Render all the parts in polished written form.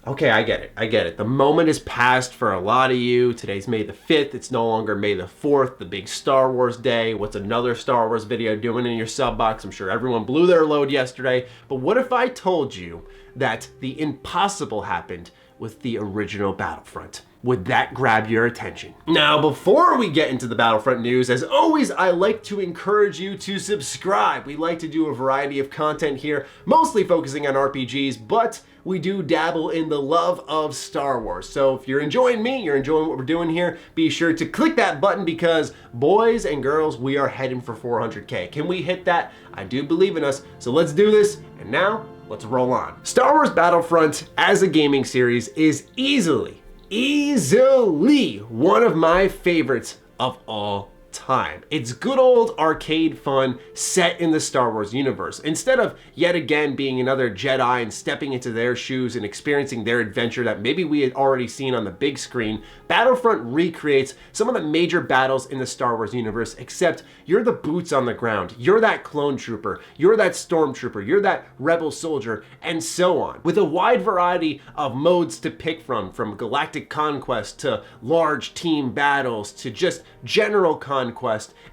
Okay, I get it. I get it. The moment is past for a lot of you. Today's May the 5th. It's no longer May the 4th, the big Star Wars day. What's another Star Wars video doing in your sub box? I'm sure everyone blew their load yesterday. But what if I told you that the impossible happened with the original Battlefront? Would that grab your attention? Now, before we get into the Battlefront news, as always, I like to encourage you to subscribe. We like to do a variety of content here, mostly focusing on RPGs, but we do dabble in the love of Star Wars. So if you're enjoying me, you're enjoying what we're doing here, be sure to click that button because boys and girls, we are heading for 400K. Can we hit that? I do believe in us. So let's do this. And now let's roll on. Star Wars Battlefront as a gaming series is easily one of my favorites of all time. It's good old arcade fun set in the Star Wars universe. Instead of yet again being another Jedi and stepping into their shoes and experiencing their adventure that maybe we had already seen on the big screen, Battlefront recreates some of the major battles in the Star Wars universe, except you're the boots on the ground. You're that clone trooper, you're that stormtrooper, you're that rebel soldier, and so on. With a wide variety of modes to pick from galactic conquest to large team battles to just general conquest,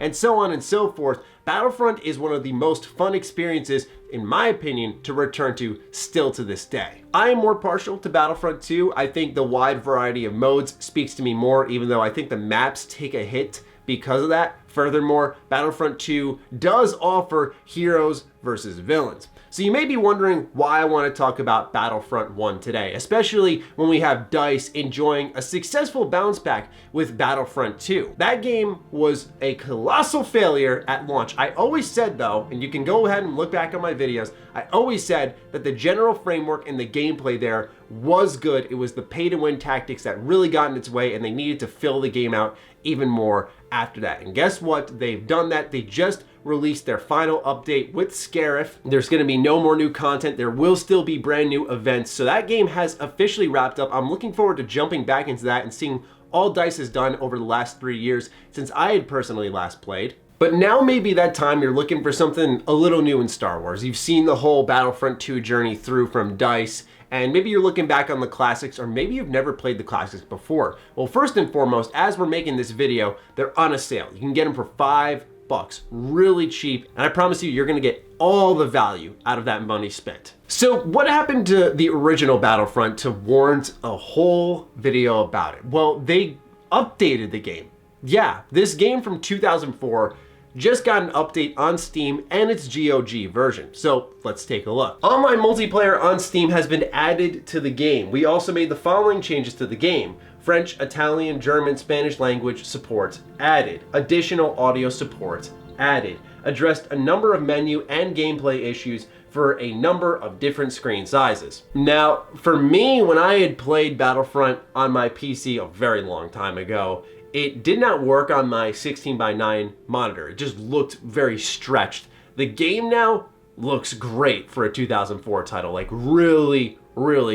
and so on and so forth, Battlefront is one of the most fun experiences, in my opinion, to return to still to this day. I am more partial to Battlefront 2. I think the wide variety of modes speaks to me more, even though I think the maps take a hit because of that. Furthermore, Battlefront 2 does offer heroes versus villains. So you may be wondering why I want to talk about Battlefront 1 today, especially when we have DICE enjoying a successful bounce back with Battlefront 2. That game was a colossal failure at launch. I always said though, and you can go ahead and look back on my videos, I always said that the general framework and the gameplay there was good. It was the pay-to-win tactics that really got in its way, and they needed to fill the game out even more after that. And guess what? They've done that. They just released their final update with Scarif. There's going to be no more new content. There will still be brand new events. So that game has officially wrapped up. I'm looking forward to jumping back into that and seeing all DICE has done over the last 3 years since I had personally last played. But now may be that time you're looking for something a little new in Star Wars. You've seen the whole Battlefront 2 journey through from DICE, and maybe you're looking back on the classics, or maybe you've never played the classics before. Well, first and foremost, as we're making this video, they're on a sale. You can get them for $5, really cheap, and I promise you're gonna get all the value out of that money spent. So what happened to the original Battlefront to warrant a whole video about it? Well, they updated the game. Yeah, this game from 2004 just got an update on Steam and its GOG version. So let's take a look. Online multiplayer on Steam has been added to the game. We also made the following changes to the game. French, Italian, German, Spanish language support added. Additional audio support added. Addressed a number of menu and gameplay issues for a number of different screen sizes. Now, for me, when I had played Battlefront on my PC a very long time ago, it did not work on my 16:9 monitor. It just looked very stretched. The game now looks great for a 2004 title, like really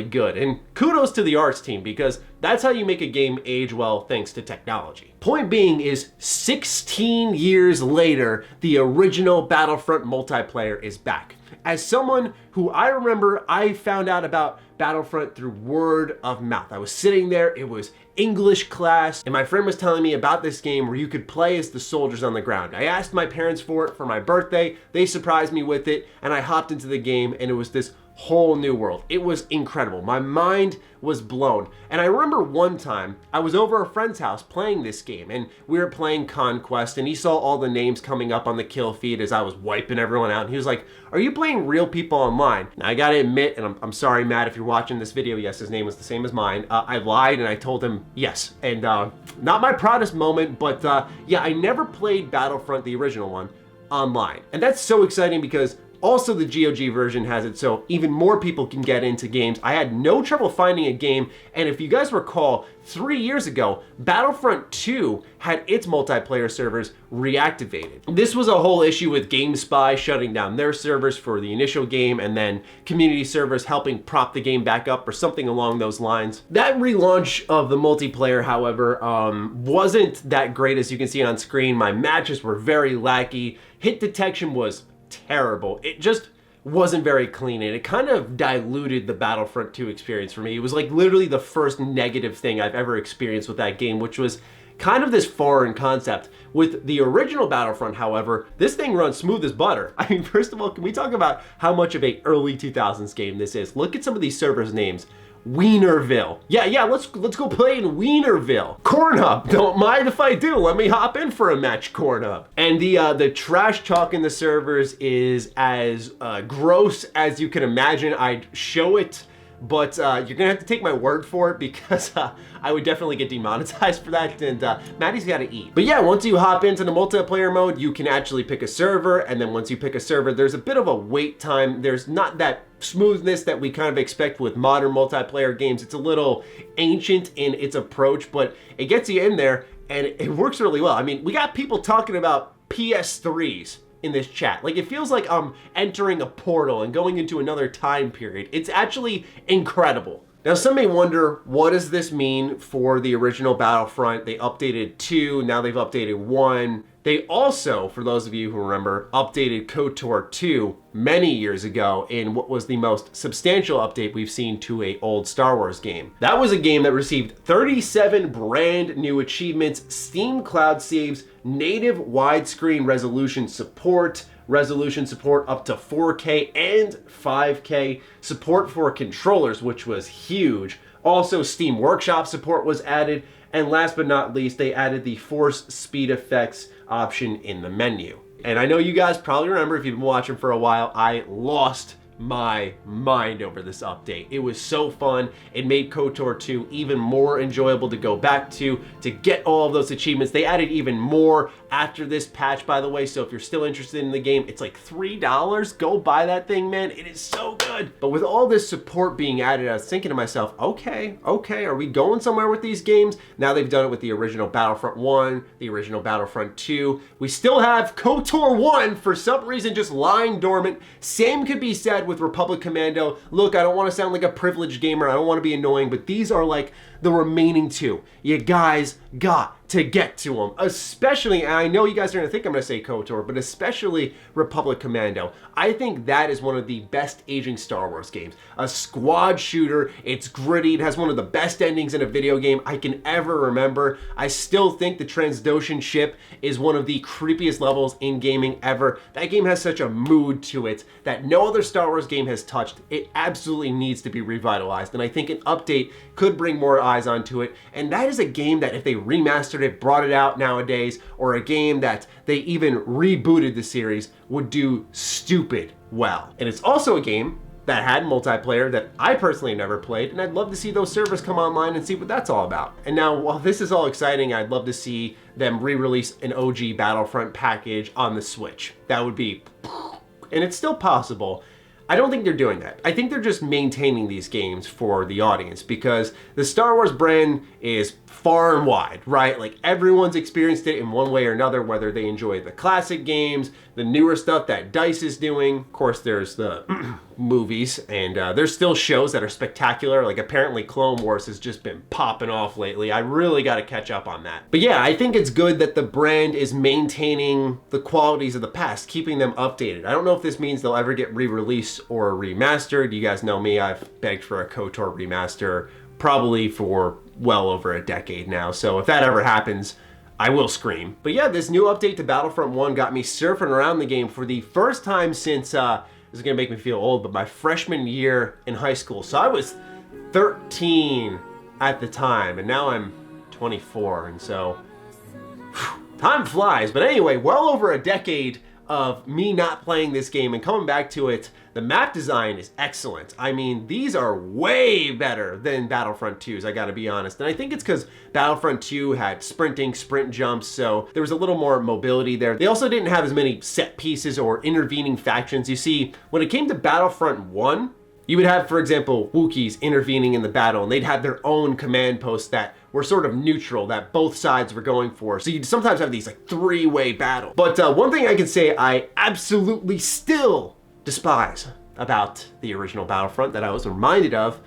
good. And kudos to the arts team, because that's how you make a game age well thanks to technology. Point being is 16 years later, the original Battlefront multiplayer is back. As someone who I remember, I found out about Battlefront through word of mouth. I was sitting there, it was English class, and my friend was telling me about this game where you could play as the soldiers on the ground. I asked my parents for it for my birthday, they surprised me with it, and I hopped into the game, and it was this whole new world. It was incredible. My mind was blown. And I remember one time I was over a friend's house playing this game, and we were playing Conquest, and he saw all the names coming up on the kill feed as I was wiping everyone out, and he was like, "Are you playing real people online?" Now I gotta admit, and I'm sorry Matt if you're watching this video, yes, his name was the same as mine. I lied and I told him yes. And not my proudest moment, but yeah, I never played Battlefront, the original one, online. And that's so exciting because also, the GOG version has it so even more people can get into games. I had no trouble finding a game, and if you guys recall, 3 years ago, Battlefront 2 had its multiplayer servers reactivated. This was a whole issue with GameSpy shutting down their servers for the initial game, and then community servers helping prop the game back up or something along those lines. That relaunch of the multiplayer, however, wasn't that great, as you can see on screen. My matches were very laggy. Hit detection was terrible. It just wasn't very clean, and it kind of diluted the Battlefront 2 experience for me. It was like literally the first negative thing I've ever experienced with that game, which was kind of this foreign concept. With the original Battlefront, however, this thing runs smooth as butter. I mean, first of all, can we talk about how much of a early 2000s game this is? Look at some of these servers' names. Wienerville. Yeah, let's go play in Wienerville. Cornhub, don't mind if I do. Let me hop in for a match, Cornhub. And the trash talk in the servers is as gross as you can imagine. I'd show it, but you're gonna have to take my word for it, because I would definitely get demonetized for that, and Maddie's gotta eat. But yeah, once you hop into the multiplayer mode, you can actually pick a server, and then once you pick a server, there's a bit of a wait time. There's not that smoothness that we kind of expect with modern multiplayer games. It's a little ancient in its approach, but it gets you in there, and it works really well. I mean, we got people talking about PS3s in this chat. Like, it feels like I'm entering a portal and going into another time period. It's actually incredible. Now, some may wonder, what does this mean for the original Battlefront? They updated 2, now they've updated 1. They also, for those of you who remember, updated KOTOR 2 many years ago in what was the most substantial update we've seen to an old Star Wars game. That was a game that received 37 brand new achievements, Steam Cloud saves, native widescreen resolution support up to 4K and 5K, support for controllers, which was huge. Also, Steam Workshop support was added, and last but not least, they added the force speed effects option in the menu. And I know you guys probably remember, if you've been watching for a while, I lost my mind over this update. It was so fun. It made KOTOR 2 even more enjoyable to go back to get all of those achievements. They added even more after this patch, by the way, so if you're still interested in the game, it's like $3. Go buy that thing, man. It is so good. But with all this support being added, I was thinking to myself, okay, are we going somewhere with these games? Now they've done it with the original Battlefront 1, the original Battlefront 2. We still have KOTOR 1 for some reason just lying dormant. Same could be said with Republic Commando. Look, I don't want to sound like a privileged gamer. I don't want to be annoying, but these are like the remaining 2. You guys got to get to them, especially, and I know you guys are gonna think I'm gonna say KOTOR, but especially Republic Commando. I think that is one of the best aging Star Wars games. A squad shooter, it's gritty, it has one of the best endings in a video game I can ever remember. I still think the Transdotion ship is one of the creepiest levels in gaming ever. That game has such a mood to it that no other Star Wars game has touched. It absolutely needs to be revitalized, and I think an update could bring more eyes onto it, and that is a game that if they remastered it, brought it out nowadays, or a game that they even rebooted the series, would do stupid well. And it's also a game that had multiplayer that I personally never played, and I'd love to see those servers come online and see what that's all about. And now, while this is all exciting, I'd love to see them re-release an OG Battlefront package on the Switch. That would be, and it's still possible. I don't think they're doing that. I think they're just maintaining these games for the audience, because the Star Wars brand is far and wide, right? Like, everyone's experienced it in one way or another, whether they enjoy the classic games, the newer stuff that DICE is doing. Of course, there's the movies, and there's still shows that are spectacular. Like, apparently Clone Wars has just been popping off lately. I really got to catch up on that. But yeah, I think it's good that the brand is maintaining the qualities of the past, keeping them updated. I don't know if this means they'll ever get re-released or remastered. You guys know me, I've begged for a KOTOR remaster probably for well over a decade now. So if that ever happens, I will scream. But yeah, this new update to Battlefront 1 got me surfing around the game for the first time since, this is gonna make me feel old, but my freshman year in high school. So I was 13 at the time, and now I'm 24, and so time flies. But anyway, well over a decade of me not playing this game and coming back to it. The map design is excellent. I mean, these are way better than Battlefront 2's, I gotta be honest. And I think it's because Battlefront 2 had sprint jumps, so there was a little more mobility there. They also didn't have as many set pieces or intervening factions. You see, when it came to Battlefront 1, you would have, for example, Wookiees intervening in the battle, and they'd have their own command posts that were sort of neutral, that both sides were going for. So you'd sometimes have these like three-way battles. But one thing I can say I absolutely still despise about the original Battlefront that I was reminded of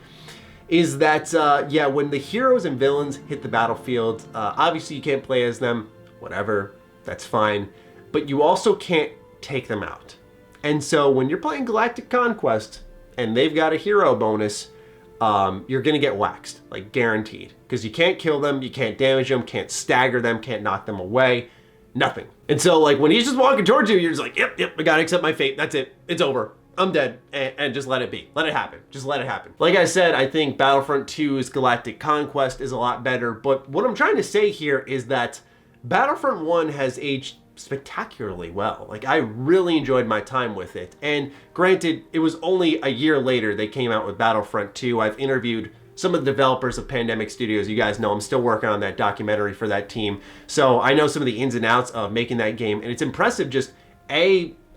is that, yeah, when the heroes and villains hit the battlefield, obviously you can't play as them, whatever, that's fine, but you also can't take them out. And so when you're playing Galactic Conquest and they've got a hero bonus, you're gonna get waxed, like guaranteed. Because you can't kill them, you can't damage them, can't stagger them, can't knock them away, nothing. And so like when he's just walking towards you, you're just like, yep, I gotta accept my fate, that's it, it's over. I'm dead, and just let it be. Let it happen, just let it happen. Like I said, I think Battlefront 2's Galactic Conquest is a lot better, but what I'm trying to say here is that Battlefront 1 has aged spectacularly well. Like, I really enjoyed my time with it. And granted, it was only a year later they came out with Battlefront 2. I've interviewed some of the developers of Pandemic Studios. You guys know I'm still working on that documentary for that team. So I know some of the ins and outs of making that game, and it's impressive just,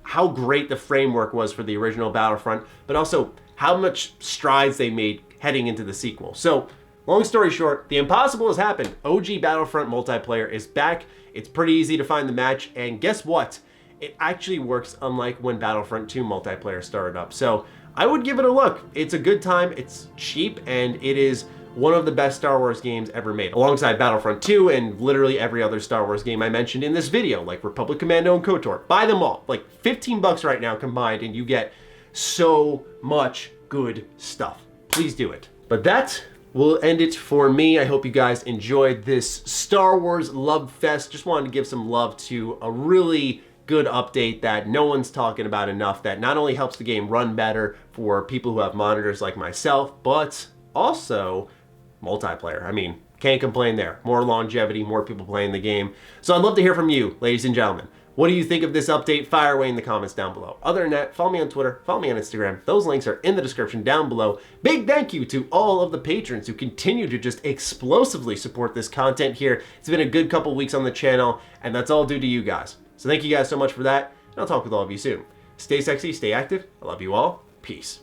how great the framework was for the original Battlefront, but also how much strides they made heading into the sequel. So, long story short, the impossible has happened. OG Battlefront multiplayer is back. It's pretty easy to find the match, and guess what? It actually works unlike when Battlefront 2 multiplayer started up. So I would give it a look. It's a good time, it's cheap, and it is one of the best Star Wars games ever made, alongside Battlefront 2 and literally every other Star Wars game I mentioned in this video, like Republic Commando and KOTOR. Buy them all, like 15 bucks right now combined, and you get so much good stuff. Please do it. But that will end it for me. I hope you guys enjoyed this Star Wars love fest. Just wanted to give some love to a really good update that no one's talking about enough, that not only helps the game run better for people who have monitors like myself, but also multiplayer. I mean, can't complain there. More longevity, more people playing the game. So I'd love to hear from you, ladies and gentlemen. What do you think of this update? Fire away in the comments down below. Other than that, follow me on Twitter, follow me on Instagram. Those links are in the description down below. Big thank you to all of the patrons who continue to just explosively support this content here. It's been a good couple weeks on the channel, and that's all due to you guys. So thank you guys so much for that, and I'll talk with all of you soon. Stay sexy, stay active. I love you all. Peace.